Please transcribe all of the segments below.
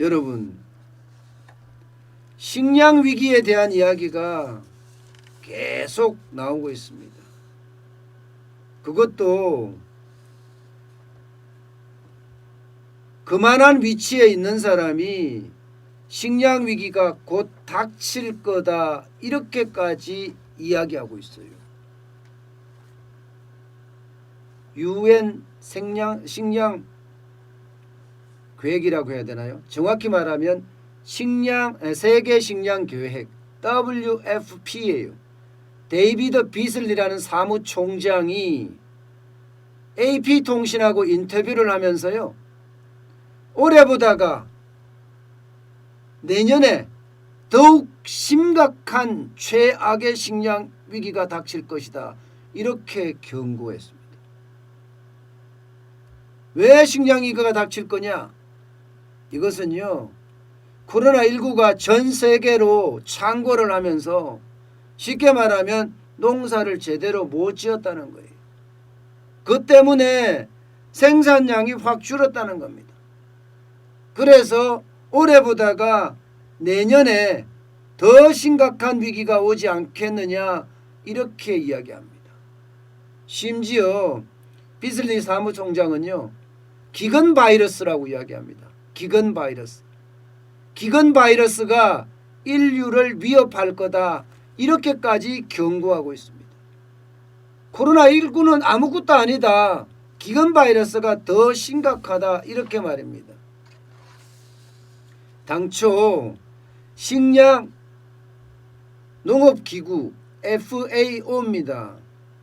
여러분, 식량 위기에 대한 이야기가 계속 나오고 있습니다. 그것도 그만한 위치에 있는 사람이 식량 위기가 곧 닥칠 거다 이렇게까지 이야기하고 있어요. UN 식량 계획이라고 해야 되나요? 정확히 말하면 세계 식량 계획 WFP예요. 데이비드 비슬리라는 사무총장이 AP통신하고 인터뷰를 하면서요, 올해보다가 내년에 더욱 심각한 최악의 식량 위기가 닥칠 것이다 이렇게 경고했습니다. 왜 식량 위기가 닥칠 거냐? 이것은요, 코로나19가 전 세계로 창궐을 하면서 쉽게 말하면 농사를 제대로 못 지었다는 거예요. 그 때문에 생산량이 확 줄었다는 겁니다. 그래서 올해보다가 내년에 더 심각한 위기가 오지 않겠느냐 이렇게 이야기합니다. 심지어 비슬리 사무총장은요, 기근 바이러스라고 이야기합니다. 기근 바이러스. 기근 바이러스가 인류를 위협할 거다 이렇게까지 경고하고 있습니다. 코로나19는 아무것도 아니다. 기근 바이러스가 더 심각하다 이렇게 말입니다. 당초 식량 농업기구 FAO입니다.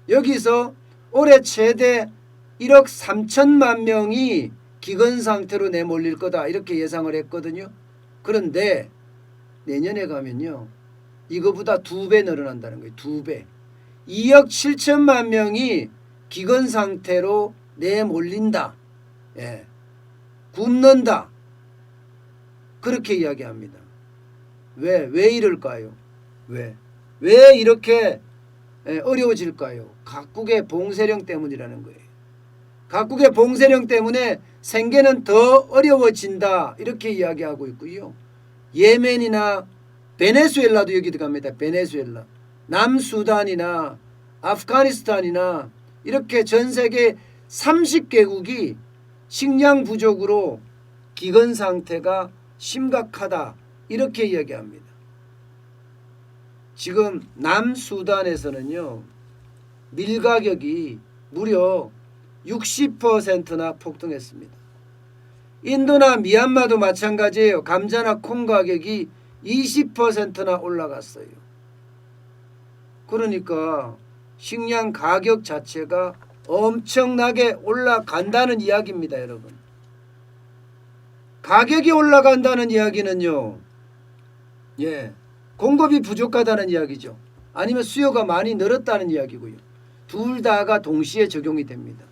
여기서 올해 최대 1억 3천만 명이 기근 상태로 내몰릴 거다 이렇게 예상을 했거든요. 그런데 내년에 가면요, 이거보다 2배 늘어난다는 거예요. 2배. 2억 7천만 명이 기근 상태로 내몰린다. 예. 굶는다. 그렇게 이야기합니다. 왜 이럴까요? 왜 이렇게 어려워질까요? 각국의 봉쇄령 때문이라는 거예요. 각국의 봉쇄령 때문에 생계는 더 어려워진다 이렇게 이야기하고 있고요. 예멘이나 베네수엘라도 여기 들어갑니다. 베네수엘라, 남수단이나 아프가니스탄이나 이렇게 전 세계 30개국이 식량 부족으로 기근 상태가 심각하다 이렇게 이야기합니다. 지금 남수단에서는요, 밀 가격이 무려 60%나 폭등했습니다. 인도나 미얀마도 마찬가지예요. 감자나 콩 가격이 20%나 올라갔어요. 그러니까 식량 가격 자체가 엄청나게 올라간다는 이야기입니다, 여러분. 가격이 올라간다는 이야기는요, 공급이 부족하다는 이야기죠. 아니면 수요가 많이 늘었다는 이야기고요. 둘 다가 동시에 적용이 됩니다.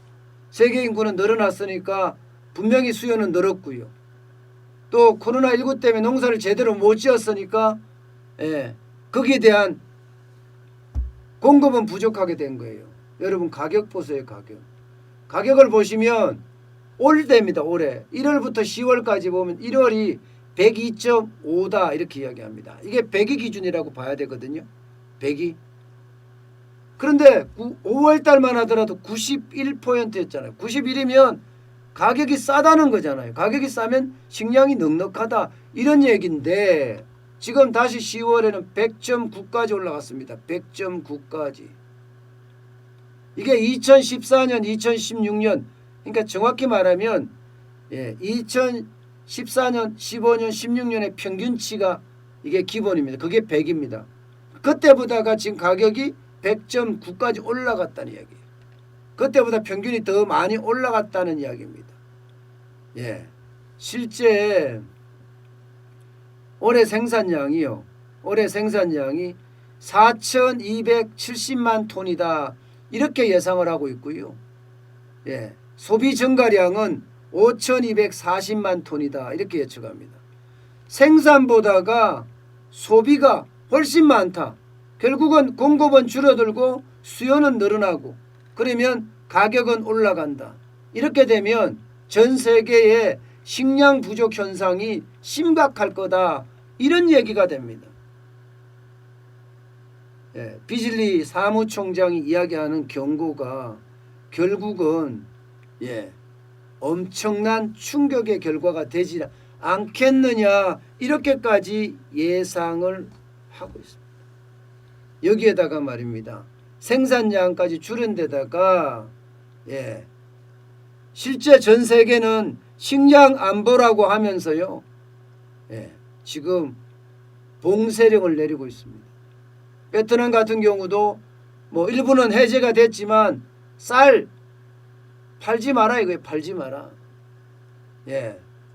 세계 인구는 늘어났으니까 분명히 수요는 늘었고요. 또 코로나19 때문에 농사를 제대로 못 지었으니까 거기에 대한 공급은 부족하게 된 거예요. 여러분, 가격 보세요. 가격을 보시면 올해입니다. 올해 1월부터 10월까지 보면 1월이 102.5다 이렇게 이야기합니다. 이게 100이 기준이라고 봐야 되거든요. 100이. 그런데 5월달만 하더라도 91%였잖아요. 91이면 가격이 싸다는 거잖아요. 가격이 싸면 식량이 넉넉하다 이런 얘기인데 지금 다시 10월에는 100.9까지 올라갔습니다. 100.9까지. 이게 2014년, 2016년, 그러니까 정확히 말하면 2014년, 15년, 16년의 평균치가 이게 기본입니다. 그게 100입니다. 그때보다가 지금 가격이 100.9까지 올라갔다는 이야기예요. 그때보다 평균이 더 많이 올라갔다는 이야기입니다. 실제 올해 생산량이 4,270만 톤이다 이렇게 예상을 하고 있고요. 소비 증가량은 5,240만 톤이다 이렇게 예측합니다. 생산보다가 소비가 훨씬 많다. 결국은 공급은 줄어들고 수요는 늘어나고 그러면 가격은 올라간다. 이렇게 되면 전 세계의 식량 부족 현상이 심각할 거다. 이런 얘기가 됩니다. 예, 비질리 사무총장이 이야기하는 경고가 결국은 엄청난 충격의 결과가 되지 않겠느냐 이렇게까지 예상을 하고 있습니다. 여기에다가 말입니다. 생산량까지 줄인 데다가 실제 전 세계는 식량 안보라고 하면서요. 지금 봉쇄령을 내리고 있습니다. 베트남 같은 경우도 뭐 일부는 해제가 됐지만 쌀 팔지 마라 이거예요. 팔지 마라.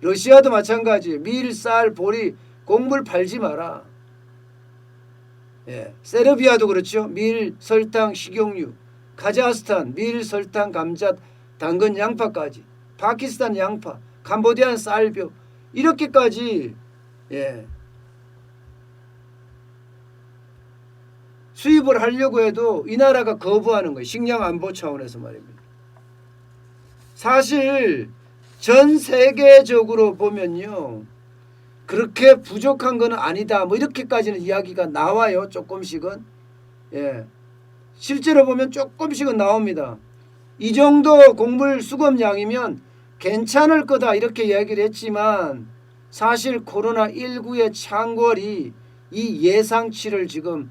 러시아도 마찬가지예요. 밀, 쌀, 보리, 곡물 팔지 마라. 세르비아도 그렇죠. 밀, 설탕, 식용유. 카자흐스탄 밀, 설탕, 감자, 당근, 양파까지. 파키스탄 양파, 캄보디아는 쌀뼈. 이렇게까지 수입을 하려고 해도 이 나라가 거부하는 거예요. 식량 안보 차원에서 말입니다. 사실 전 세계적으로 보면요. 그렇게 부족한 거는 아니다. 뭐 이렇게까지는 이야기가 나와요. 조금씩은. 실제로 보면 조금씩은 나옵니다. 이 정도 곡물 수급량이면 괜찮을 거다 이렇게 이야기를 했지만 사실 코로나19의 창궐이 이 예상치를 지금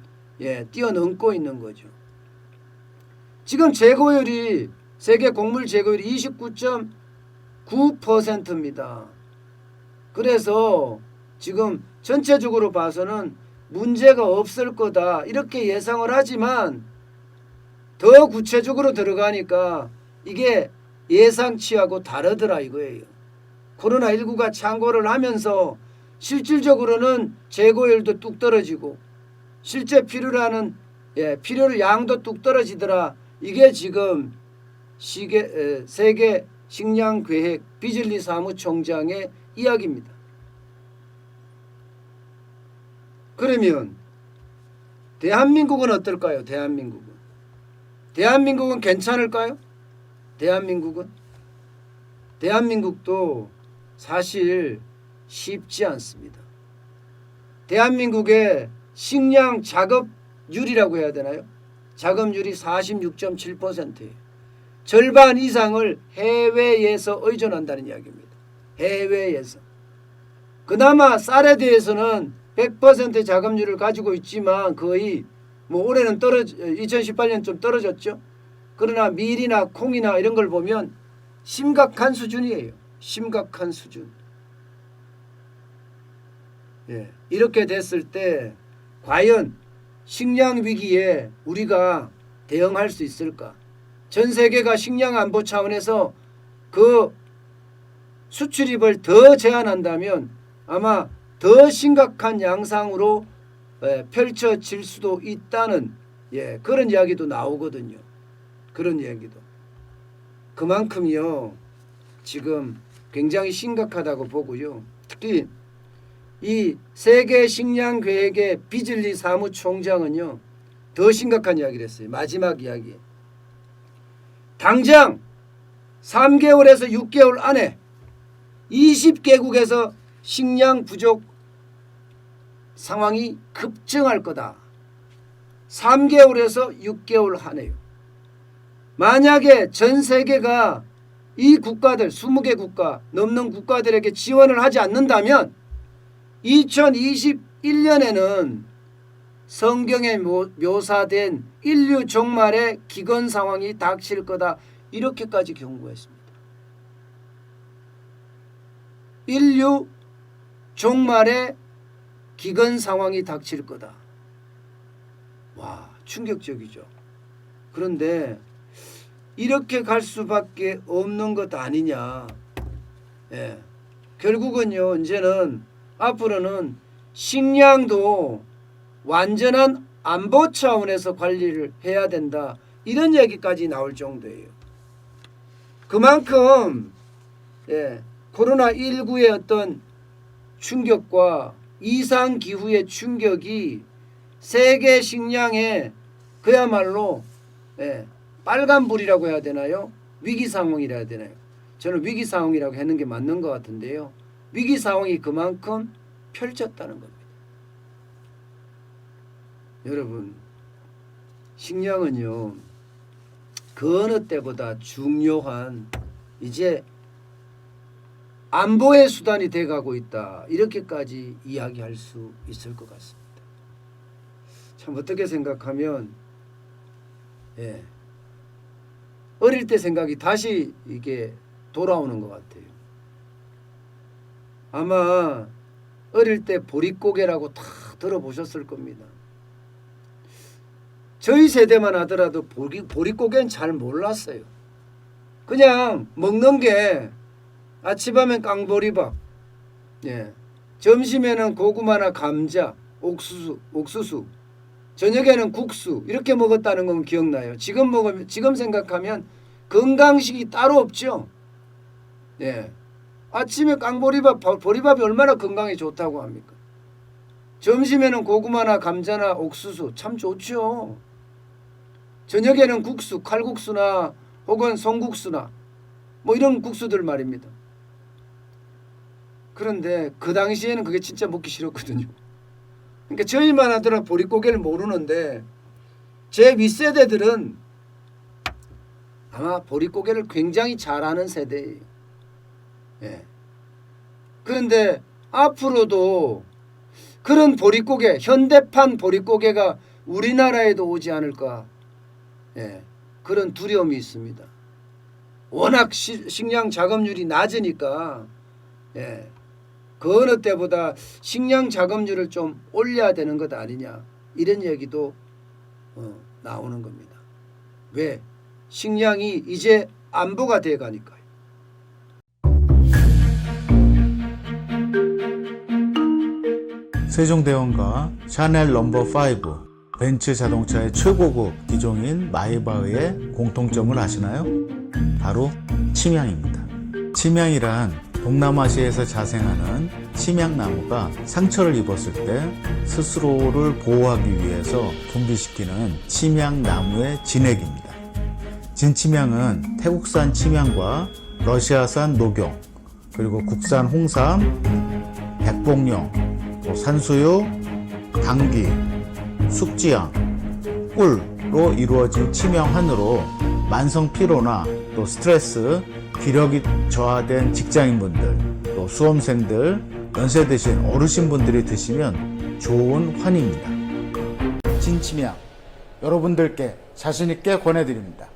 뛰어넘고 있는 거죠. 지금 재고율이 세계 곡물 재고율이 29.9%입니다. 그래서 지금 전체적으로 봐서는 문제가 없을 거다 이렇게 예상을 하지만 더 구체적으로 들어가니까 이게 예상치하고 다르더라 이거예요. 코로나19가 창궐을 하면서 실질적으로는 재고율도 뚝 떨어지고 실제 필요로 양도 뚝 떨어지더라. 이게 지금 세계 식량계획 비질리 사무총장의 이야기입니다. 그러면 대한민국은 어떨까요? 대한민국은 괜찮을까요? 대한민국도 사실 쉽지 않습니다. 대한민국의 식량 작업률이라고 해야 되나요? 작업률이 46.7%예요. 절반 이상을 해외에서 의존한다는 이야기입니다. 해외에서. 그나마 쌀에 대해서는 100% 작업률을 가지고 있지만 거의 뭐 올해는 2018년 좀 떨어졌죠. 그러나 밀이나 콩이나 이런 걸 보면 심각한 수준이에요. 심각한 수준. 이렇게 됐을 때 과연 식량 위기에 우리가 대응할 수 있을까? 전 세계가 식량 안보 차원에서 그 수출입을 더 제한한다면 아마 더 심각한 양상으로 펼쳐질 수도 있다는 그런 이야기도 나오거든요. 그런 이야기도. 그만큼요 지금 굉장히 심각하다고 보고요. 특히 이 세계 식량 계획의 비질리 사무총장은요 더 심각한 이야기를 했어요. 마지막 이야기. 당장 3개월에서 6개월 안에 20개국에서 식량 부족 상황이 급증할 거다. 3개월에서 6개월 안에요. 만약에 전 세계가 이 국가들 20개 국가 넘는 국가들에게 지원을 하지 않는다면 2021년에는 성경에 묘사된 인류 종말의 기근 상황이 닥칠 거다. 이렇게까지 경고했습니다. 인류 종말의 기근 상황이 닥칠 거다. 와, 충격적이죠. 그런데 이렇게 갈 수밖에 없는 것 아니냐. 결국은요 이제는 앞으로는 식량도 완전한 안보 차원에서 관리를 해야 된다. 이런 얘기까지 나올 정도예요. 그만큼 코로나19의 어떤 충격과 이상기후의 충격이 세계 식량에 그야말로 빨간불이라고 해야 되나요? 위기 상황이라 해야 되나요? 저는 위기 상황이라고 하는 게 맞는 것 같은데요. 위기 상황이 그만큼 펼쳤다는 겁니다. 여러분, 식량은요, 그 어느 때보다 중요한 이제 안보의 수단이 돼가고 있다. 이렇게까지 이야기할 수 있을 것 같습니다. 참 어떻게 생각하면 어릴 때 생각이 다시 이게 돌아오는 것 같아요. 아마 어릴 때 보릿고개라고 다 들어보셨을 겁니다. 저희 세대만 하더라도 보릿고개는 잘 몰랐어요. 그냥 먹는 게 아침하면 깡보리밥, 점심에는 고구마나 감자, 옥수수, 저녁에는 국수 이렇게 먹었다는 건 기억나요. 지금 생각하면 건강식이 따로 없죠. 아침에 깡보리밥, 보리밥이 얼마나 건강에 좋다고 합니까? 점심에는 고구마나 감자나 옥수수 참 좋죠. 저녁에는 국수, 칼국수나 혹은 송국수나 뭐 이런 국수들 말입니다. 그런데 그 당시에는 그게 진짜 먹기 싫었거든요. 그러니까 저희만 하더라도 보릿고개를 모르는데 제 윗세대들은 아마 보릿고개를 굉장히 잘 아는 세대예요. 그런데 앞으로도 그런 보릿고개, 현대판 보릿고개가 우리나라에도 오지 않을까, 그런 두려움이 있습니다. 워낙 식량 작업률이 낮으니까 그 어느 때보다 식량 작업률을 좀 올려야 되는 것 아니냐, 이런 얘기도 나오는 겁니다. 왜? 식량이 이제 안보가 돼 가니까요. 세종대왕과 샤넬 넘버5, 벤츠 자동차의 최고급 기종인 마이바흐의 공통점을 아시나요? 바로 침향입니다. 침향이란 동남아시아에서 자생하는 침향나무가 상처를 입었을 때 스스로를 보호하기 위해서 분비시키는 침향나무의 진액입니다. 진침향은 태국산 침향과 러시아산 녹용, 그리고 국산 홍삼, 백봉령, 산수유, 당귀, 숙지향, 꿀로 이루어진 침향환으로 만성 피로나 또 스트레스, 기력이 저하된 직장인분들, 또 수험생들, 연세 드신 어르신분들이 드시면 좋은 환입니다. 진침향, 여러분들께 자신있게 권해드립니다.